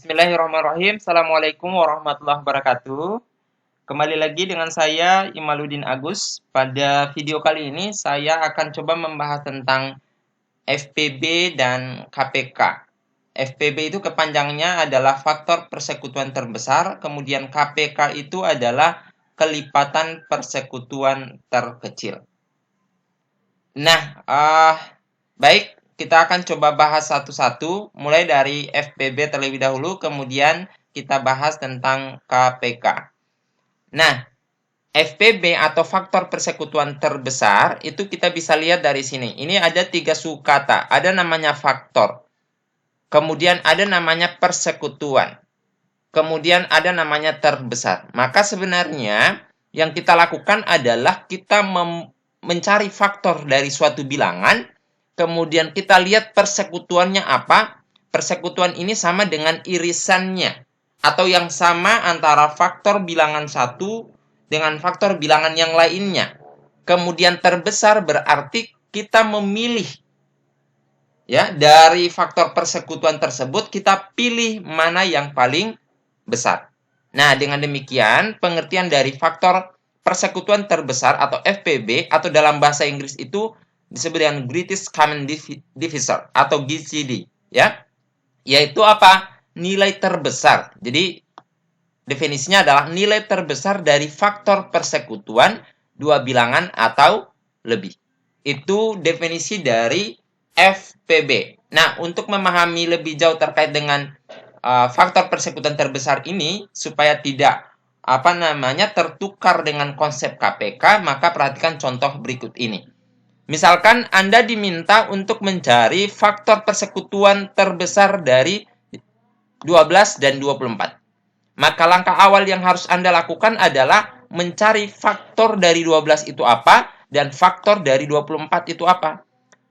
Bismillahirrahmanirrahim. Assalamualaikum warahmatullahi wabarakatuh. Kembali lagi dengan saya Imaluddin Agus. Pada video kali ini saya akan coba membahas tentang FPB dan KPK. FPB itu kepanjangannya adalah faktor persekutuan terbesar, kemudian KPK itu adalah kelipatan persekutuan terkecil. Nah, baik. Kita akan coba bahas satu-satu, mulai dari FPB terlebih dahulu, kemudian kita bahas tentang KPK. Nah, FPB atau faktor persekutuan terbesar, itu kita bisa lihat dari sini. Ini ada 3 suku kata. Ada namanya faktor. Kemudian ada namanya persekutuan. Kemudian ada namanya terbesar. Maka sebenarnya yang kita lakukan adalah kita mencari faktor dari suatu bilangan, kemudian kita lihat persekutuannya apa. Persekutuan ini sama dengan irisannya. Atau yang sama antara faktor bilangan 1 dengan faktor bilangan yang lainnya. Kemudian terbesar berarti kita memilih. Ya, dari faktor persekutuan tersebut kita pilih mana yang paling besar. Nah, dengan demikian pengertian dari faktor persekutuan terbesar atau FPB atau dalam bahasa Inggris itu disebut dengan Greatest Common Divisor atau GCD, ya. Yaitu apa? Nilai terbesar. Jadi definisinya adalah nilai terbesar dari faktor persekutuan dua bilangan atau lebih. Itu definisi dari FPB. Nah, untuk memahami lebih jauh terkait dengan faktor persekutuan terbesar ini supaya tidak tertukar dengan konsep KPK, maka perhatikan contoh berikut ini. Misalkan Anda diminta untuk mencari faktor persekutuan terbesar dari 12 dan 24. Maka langkah awal yang harus Anda lakukan adalah mencari faktor dari 12 itu apa dan faktor dari 24 itu apa.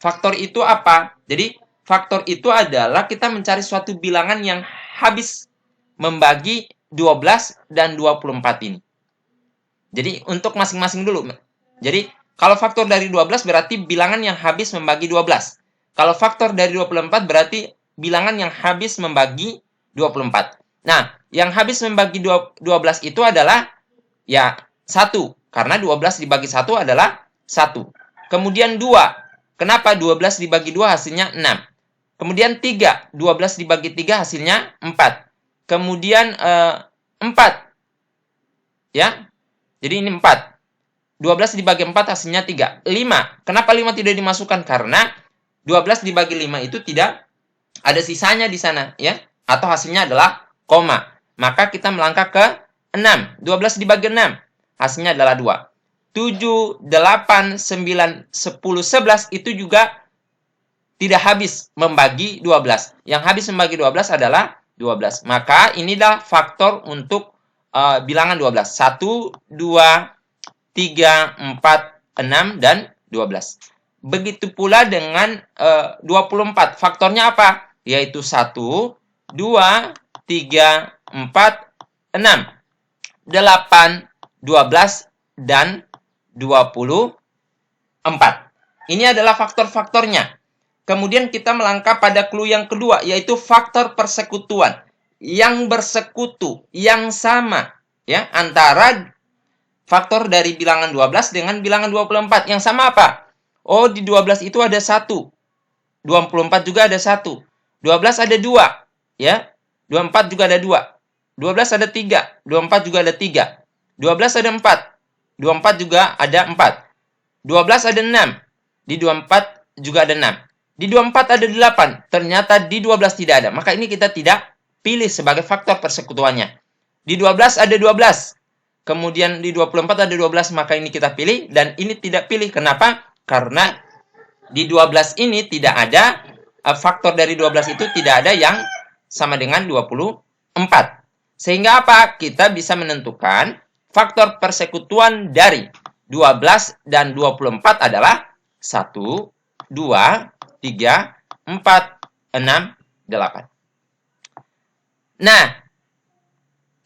Faktor itu apa? Jadi faktor itu adalah kita mencari suatu bilangan yang habis membagi 12 dan 24 ini. Jadi untuk masing-masing dulu. Jadi kalau faktor dari 12 berarti bilangan yang habis membagi 12. Kalau faktor dari 24 berarti bilangan yang habis membagi 24. Nah, yang habis membagi 12 itu adalah ya 1. Karena 12 dibagi 1 adalah 1. Kemudian 2. Kenapa 12 dibagi 2 hasilnya 6? Kemudian 3. 12 dibagi 3 hasilnya 4. Kemudian 4. Ya. Jadi ini 4. 12 dibagi 4 hasilnya 3. 5. Kenapa 5 tidak dimasukkan? Karena 12 dibagi 5 itu tidak ada sisanya di sana, ya. Atau hasilnya adalah koma. Maka kita melangkah ke 6. 12 dibagi 6 hasilnya adalah 2. 7, 8, 9, 10, 11 itu juga tidak habis membagi 12. Yang habis membagi 12 adalah 12. Maka inilah faktor untuk bilangan 12. 1, 2, 3, 4, 6, dan 12. Begitu pula dengan 24. Faktornya apa? Yaitu 1, 2, 3, 4, 6, 8, 12, dan 24. Ini adalah faktor-faktornya. Kemudian kita melangkah pada clue yang kedua, yaitu faktor persekutuan. Yang bersekutu, yang sama, ya, antara faktor dari bilangan 12 dengan bilangan 24. Yang sama apa? Oh, di 12 itu ada 1. 24 juga ada 1. 12 ada 2. Ya. 24 juga ada 2. 12 ada 3. 24 juga ada 3. 12 ada 4. 24 juga ada 4. 12 ada 6. Di 24 juga ada 6. Di 24 ada 8. Ternyata di 12 tidak ada. Maka ini kita tidak pilih sebagai faktor persekutuannya. Di 12 ada 12. Kemudian di 24 ada 12, maka ini kita pilih. Dan ini tidak pilih. Kenapa? Karena di 12 ini tidak ada, faktor dari 12 itu tidak ada yang sama dengan 24. Sehingga apa? Kita bisa menentukan faktor persekutuan dari 12 dan 24 adalah 1, 2, 3, 4, 6, 8. Nah,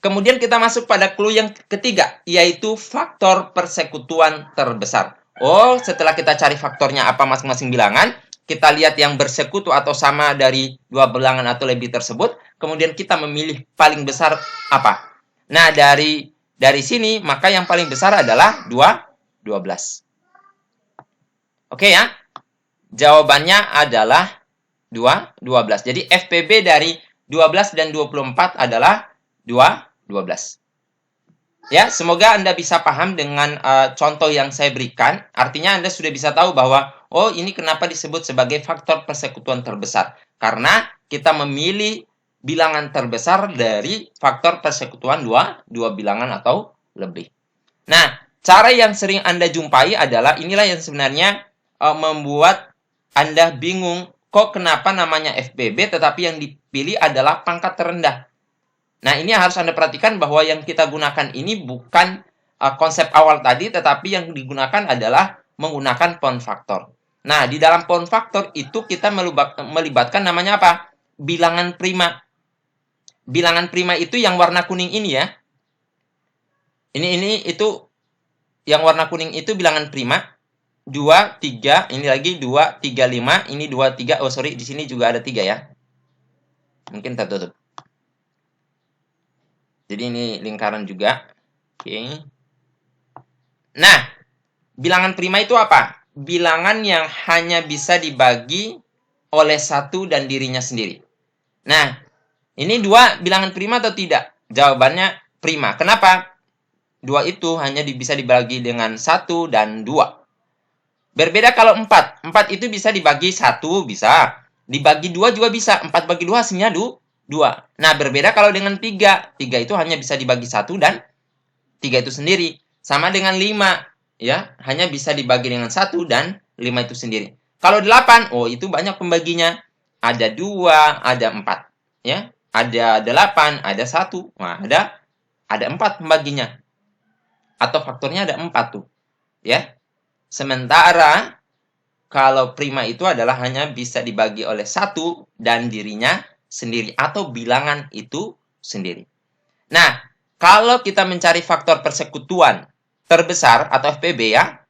kemudian kita masuk pada clue yang ketiga, yaitu faktor persekutuan terbesar. Oh, setelah kita cari faktornya apa masing-masing bilangan, kita lihat yang bersekutu atau sama dari dua bilangan atau lebih tersebut, kemudian kita memilih paling besar apa? Nah, dari sini, maka yang paling besar adalah 12. Oke ya? Jawabannya adalah 12. Jadi FPB dari 12 dan 24 adalah 12. Ya, semoga Anda bisa paham dengan contoh yang saya berikan. Artinya Anda sudah bisa tahu bahwa, oh ini kenapa disebut sebagai faktor persekutuan terbesar. Karena kita memilih bilangan terbesar dari faktor persekutuan dua bilangan atau lebih. Nah, cara yang sering Anda jumpai adalah, inilah yang sebenarnya membuat Anda bingung, kok kenapa namanya FPB tetapi yang dipilih adalah pangkat terendah. Nah, ini harus Anda perhatikan bahwa yang kita gunakan ini bukan konsep awal tadi, tetapi yang digunakan adalah menggunakan pound factor. Nah, di dalam pound factor itu kita melibatkan namanya apa? Bilangan prima. Bilangan prima itu yang warna kuning ini ya. Ini itu yang warna kuning itu bilangan prima. 2, 3, ini lagi 2, 3, 5, ini 2, 3. Oh, sorry, di sini juga ada 3 ya. Mungkin tertutup. Jadi ini lingkaran juga. Oke. Nah, bilangan prima itu apa? Bilangan yang hanya bisa dibagi oleh satu dan dirinya sendiri. Nah, ini 2 bilangan prima atau tidak? Jawabannya prima. Kenapa? 2 itu hanya bisa dibagi dengan 1 dan 2. Berbeda kalau 4. 4 itu bisa dibagi 1, bisa. Dibagi 2 juga bisa. 4 bagi 2 hasilnya 2. Nah, berbeda kalau dengan 3. 3 itu hanya bisa dibagi 1 dan 3 itu sendiri. Sama dengan 5. Ya, hanya bisa dibagi dengan 1 dan 5 itu sendiri. Kalau 8, oh itu banyak pembaginya. Ada 2, ada 4. Ya, ada 8, ada 1. Nah, ada 4 pembaginya. Atau faktornya ada 4 tuh. Ya. Sementara kalau prima itu adalah hanya bisa dibagi oleh 1 dan dirinya sendiri atau bilangan itu sendiri. Nah, kalau kita mencari faktor persekutuan terbesar atau FPB ya,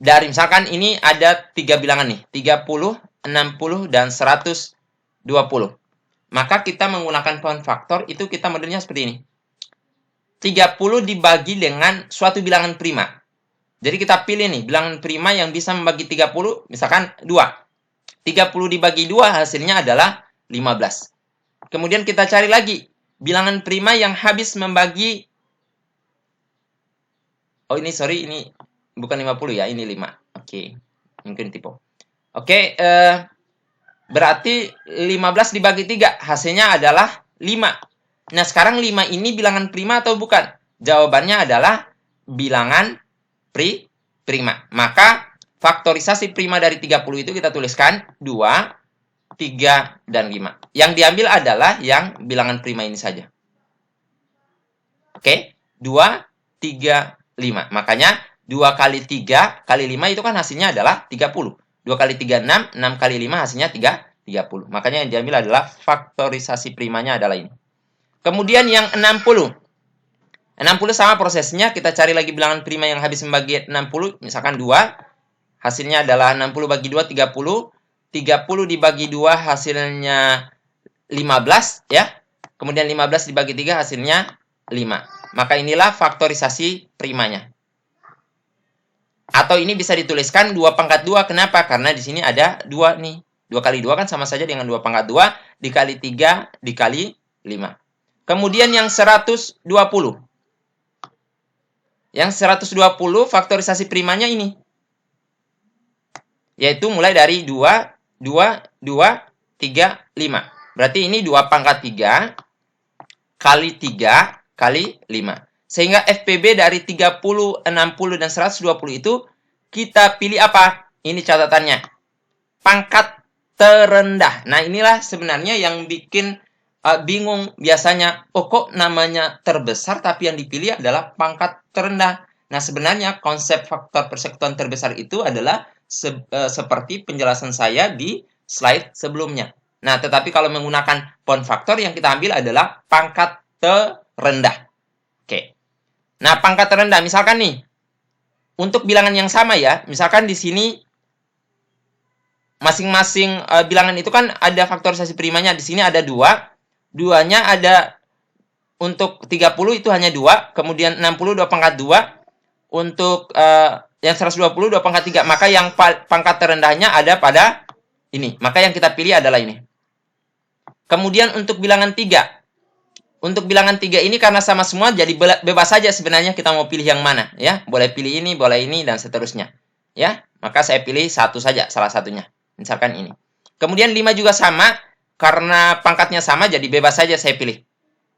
dari misalkan ini ada 3 bilangan nih, 30, 60, dan 120. Maka kita menggunakan pound factor itu kita modelnya seperti ini. 30 dibagi dengan suatu bilangan prima. Jadi kita pilih nih, bilangan prima yang bisa membagi 30, misalkan 2. 30 dibagi 2 hasilnya adalah 15. Kemudian kita cari lagi bilangan prima yang habis membagi. Oh ini sorry, ini bukan 50 ya, ini 5. Oke. Mungkin typo. Oke, berarti 15 dibagi 3 hasilnya adalah 5. Nah, sekarang 5 ini bilangan prima atau bukan? Jawabannya adalah bilangan prima. Maka faktorisasi prima dari 30 itu kita tuliskan 2, 3, dan 5. Yang diambil adalah yang bilangan prima ini saja. Oke, 2, 3, 5. Makanya 2 kali 3 kali 5 itu kan hasilnya adalah 30. 2 kali 3, 6. 6 kali 5 hasilnya 30. Makanya yang diambil adalah faktorisasi primanya adalah ini. Kemudian yang 60. 60 sama prosesnya, kita cari lagi bilangan prima yang habis membagi 60, misalkan 2. Hasilnya adalah 60 bagi 2, 30. 30 dibagi 2 hasilnya 15 ya. Kemudian 15 dibagi 3 hasilnya 5. Maka inilah faktorisasi primanya. Atau ini bisa dituliskan 2 pangkat 2. Kenapa? Karena di sini ada 2 nih. 2 kali 2 kan sama saja dengan 2 pangkat 2 dikali 3 dikali 5. Kemudian yang 120. Yang 120 faktorisasi primanya ini. Yaitu mulai dari 2, 2, 2, 3, 5. Berarti ini 2 pangkat 3 kali 3 kali 5. Sehingga FPB dari 30, 60, dan 120 itu kita pilih apa? Ini catatannya. Pangkat terendah. Nah, inilah sebenarnya yang bikin bingung biasanya. Oh, kok namanya terbesar tapi yang dipilih adalah pangkat terendah. Nah, sebenarnya konsep faktor persekutuan terbesar itu adalah seperti penjelasan saya di slide sebelumnya. Nah, tetapi kalau menggunakan pound factor yang kita ambil adalah pangkat terendah. Oke. Nah, pangkat terendah misalkan nih untuk bilangan yang sama ya, misalkan di sini masing-masing bilangan itu kan ada faktorisasi primanya. Di sini ada 2. Duanya ada untuk 30 itu hanya 2. Kemudian 60 2 pangkat 2. Untuk yang 120 2 pangkat 3. Maka yang pangkat terendahnya ada pada ini. Maka yang kita pilih adalah ini. Kemudian untuk bilangan 3. Untuk bilangan 3 ini karena sama semua jadi bebas saja sebenarnya kita mau pilih yang mana ya. Boleh pilih ini, boleh ini dan seterusnya. Ya, maka saya pilih satu saja salah satunya. Misalkan ini. Kemudian 5 juga sama karena pangkatnya sama jadi bebas saja saya pilih.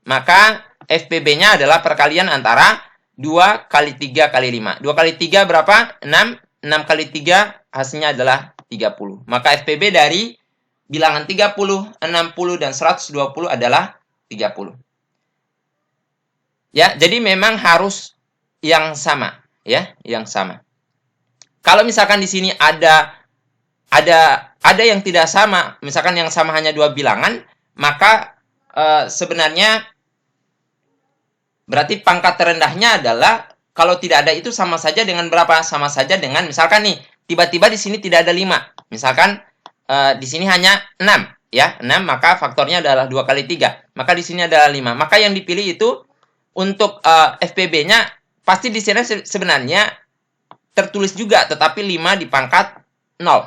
Maka FPB-nya adalah perkalian antara 2 kali 3 kali 5. 2 kali 3 berapa? 6. 6 kali 3 hasilnya adalah 30. Maka FPB dari bilangan 30, 60, dan 120 adalah 30. Ya, jadi memang harus yang sama, ya, yang sama. Kalau misalkan di sini ada yang tidak sama, misalkan yang sama hanya 2 bilangan, maka sebenarnya berarti pangkat terendahnya adalah kalau tidak ada itu sama saja dengan berapa? Sama saja dengan misalkan nih, tiba-tiba di sini tidak ada 5. Misalkan di sini hanya 6, ya. 6 maka faktornya adalah 2 kali 3. Maka di sini adalah 5. Maka yang dipilih itu untuk FPB-nya pasti di sini sebenarnya tertulis juga tetapi 5 di pangkat 0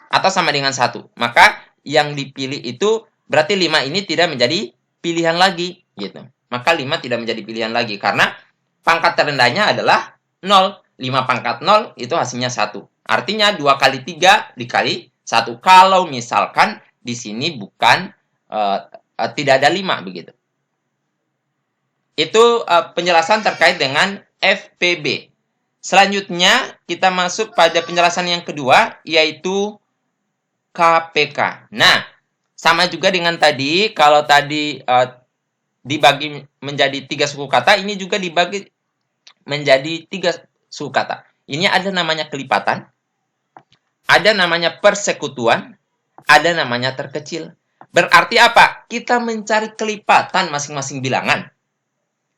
atau sama dengan 1. Maka yang dipilih itu berarti 5 ini tidak menjadi pilihan lagi gitu. Maka 5 tidak menjadi pilihan lagi karena pangkat terendahnya adalah 0. 5 pangkat 0 itu hasilnya 1. Artinya 2 kali 3 dikali 1. Kalau misalkan di sini bukan tidak ada 5 begitu. Itu penjelasan terkait dengan FPB. Selanjutnya kita masuk pada penjelasan yang kedua yaitu KPK. Nah, sama juga dengan tadi, kalau tadi dibagi menjadi 3 suku kata, ini juga dibagi menjadi 3 suku kata. Ini ada namanya kelipatan, ada namanya persekutuan, ada namanya terkecil. Berarti apa? Kita mencari kelipatan masing-masing bilangan.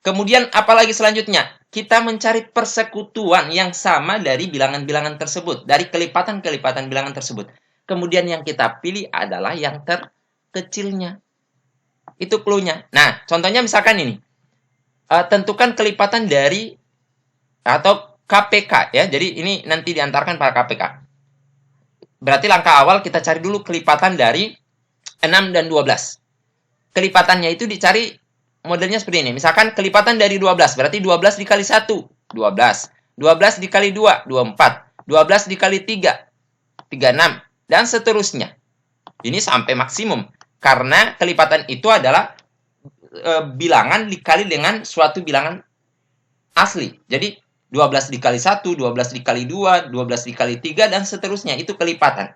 Kemudian apalagi selanjutnya? Kita mencari persekutuan yang sama dari bilangan-bilangan tersebut, dari kelipatan-kelipatan bilangan tersebut. Kemudian yang kita pilih adalah yang terkecilnya. Itu clue-nya. Nah, contohnya misalkan ini. Tentukan kelipatan dari atau KPK ya. Jadi ini nanti diantarkan pada KPK. Berarti langkah awal kita cari dulu kelipatan dari 6 dan 12. Kelipatannya itu dicari modelnya seperti ini. Misalkan kelipatan dari 12, berarti 12 dikali 1, 12. 12 dikali 2, 24. 12 dikali 3, 36. Dan seterusnya. Ini sampai maksimum. Karena kelipatan itu adalah bilangan dikali dengan suatu bilangan asli. Jadi 12 dikali 1, 12 dikali 2, 12 dikali 3, dan seterusnya. Itu kelipatan.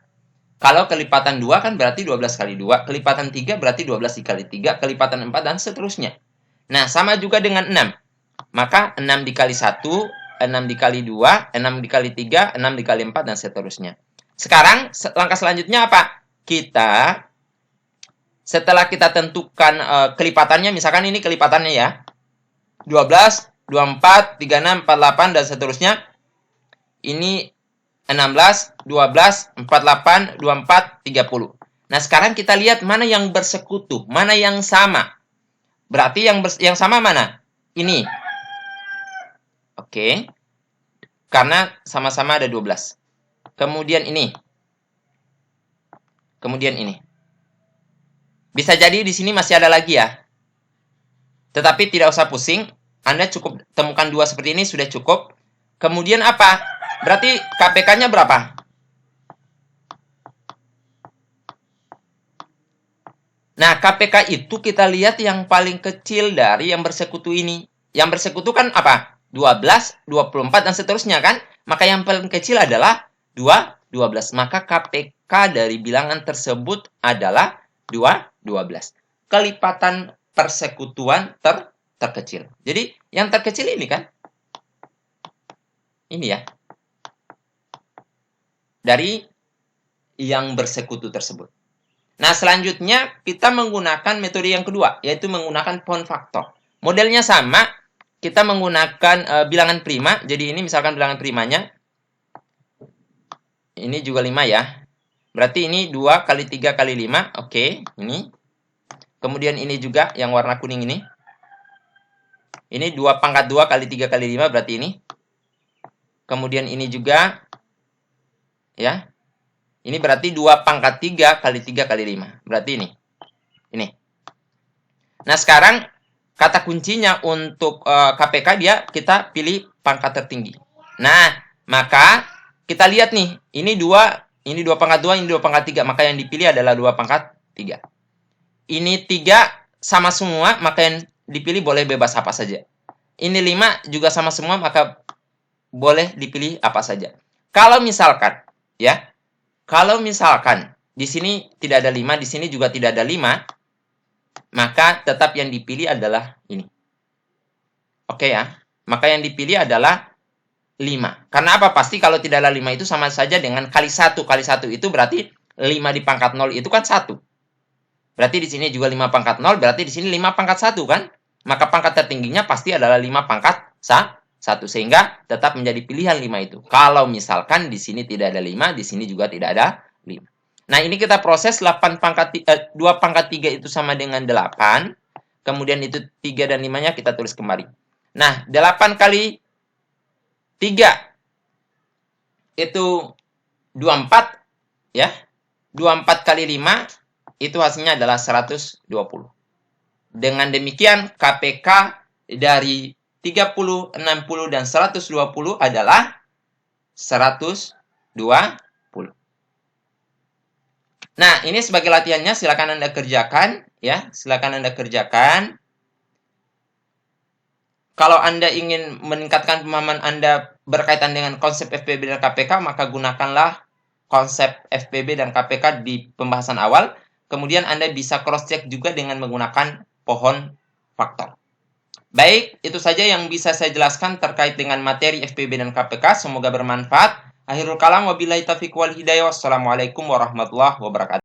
Kalau kelipatan 2 kan berarti 12 kali 2. Kelipatan 3 berarti 12 dikali 3. Kelipatan 4 dan seterusnya. Nah, sama juga dengan 6. Maka 6 dikali 1, 6 dikali 2, 6 dikali 3, 6 dikali 4, dan seterusnya. Sekarang, langkah selanjutnya apa? Setelah kita tentukan kelipatannya, misalkan ini kelipatannya ya. 12, 24, 36, 48, dan seterusnya. Ini 16, 12, 48, 24, 30. Nah, sekarang kita lihat mana yang bersekutu, mana yang sama. Berarti yang sama mana? Ini. Oke. Karena sama-sama ada 12. Kemudian ini. Kemudian ini. Bisa jadi di sini masih ada lagi ya. Tetapi tidak usah pusing. Anda cukup temukan 2 seperti ini sudah cukup. Kemudian apa? Berarti KPK-nya berapa? Nah, KPK itu kita lihat yang paling kecil dari yang bersekutu ini. Yang bersekutu kan apa? 12, 24, dan seterusnya kan? Maka yang paling kecil adalah 2, 12. Maka KPK dari bilangan tersebut adalah 2, 12. Kelipatan persekutuan terkecil. Jadi, yang terkecil ini kan? Ini ya. Dari yang bersekutu tersebut. Nah, selanjutnya kita menggunakan metode yang kedua, yaitu menggunakan pound factor. Modelnya sama, kita menggunakan bilangan prima. Jadi ini misalkan bilangan primanya. Ini juga 5 ya. Berarti ini 2 kali 3 kali 5. Oke, ini. Kemudian ini juga yang warna kuning ini. Ini 2 pangkat 2 kali 3 kali 5 berarti ini. Kemudian ini juga. Ya. Ini berarti 2 pangkat 3 kali 3 kali 5. Berarti ini. Ini. Nah, sekarang kata kuncinya untuk KPK kita pilih pangkat tertinggi. Nah, maka kita lihat nih. Ini 2 pangkat 2, ini 2 pangkat 3. Maka yang dipilih adalah 2 pangkat 3. Ini 3 sama semua, maka yang dipilih boleh bebas apa saja. Ini 5 juga sama semua, maka boleh dipilih apa saja. Kalau misalkan, ya, kalau misalkan di sini tidak ada 5, di sini juga tidak ada 5, maka tetap yang dipilih adalah ini. Oke ya, maka yang dipilih adalah 5. Karena apa? Pasti kalau tidak ada 5 itu sama saja dengan kali 1. Kali 1 itu berarti 5 di pangkat 0 itu kan 1. Berarti di sini juga 5 pangkat 0, berarti di sini 5 pangkat 1 kan? Maka pangkat tertingginya pasti adalah 5 pangkat 1. Sehingga tetap menjadi pilihan 5 itu. Kalau misalkan di sini tidak ada 5, di sini juga tidak ada 5. Nah, ini kita proses 2 pangkat 3 itu sama dengan 8. Kemudian itu 3 dan 5-nya kita tulis kembali. Nah, 8 kali 3 itu 24. Ya. 24 kali 5 itu hasilnya adalah 120. Dengan demikian, KPK dari 30, 60, dan 120 adalah 120. Nah, ini sebagai latihannya, silakan Anda kerjakan. Ya, silakan Anda kerjakan. Kalau Anda ingin meningkatkan pemahaman Anda berkaitan dengan konsep FPB dan KPK, maka gunakanlah konsep FPB dan KPK di pembahasan awal. Kemudian Anda bisa cross-check juga dengan menggunakan pohon faktor. Baik, itu saja yang bisa saya jelaskan terkait dengan materi FPB dan KPK. Semoga bermanfaat. Akhirul kalam, wabillahi taufiq wal hidayah. Wassalamualaikum warahmatullahi wabarakatuh.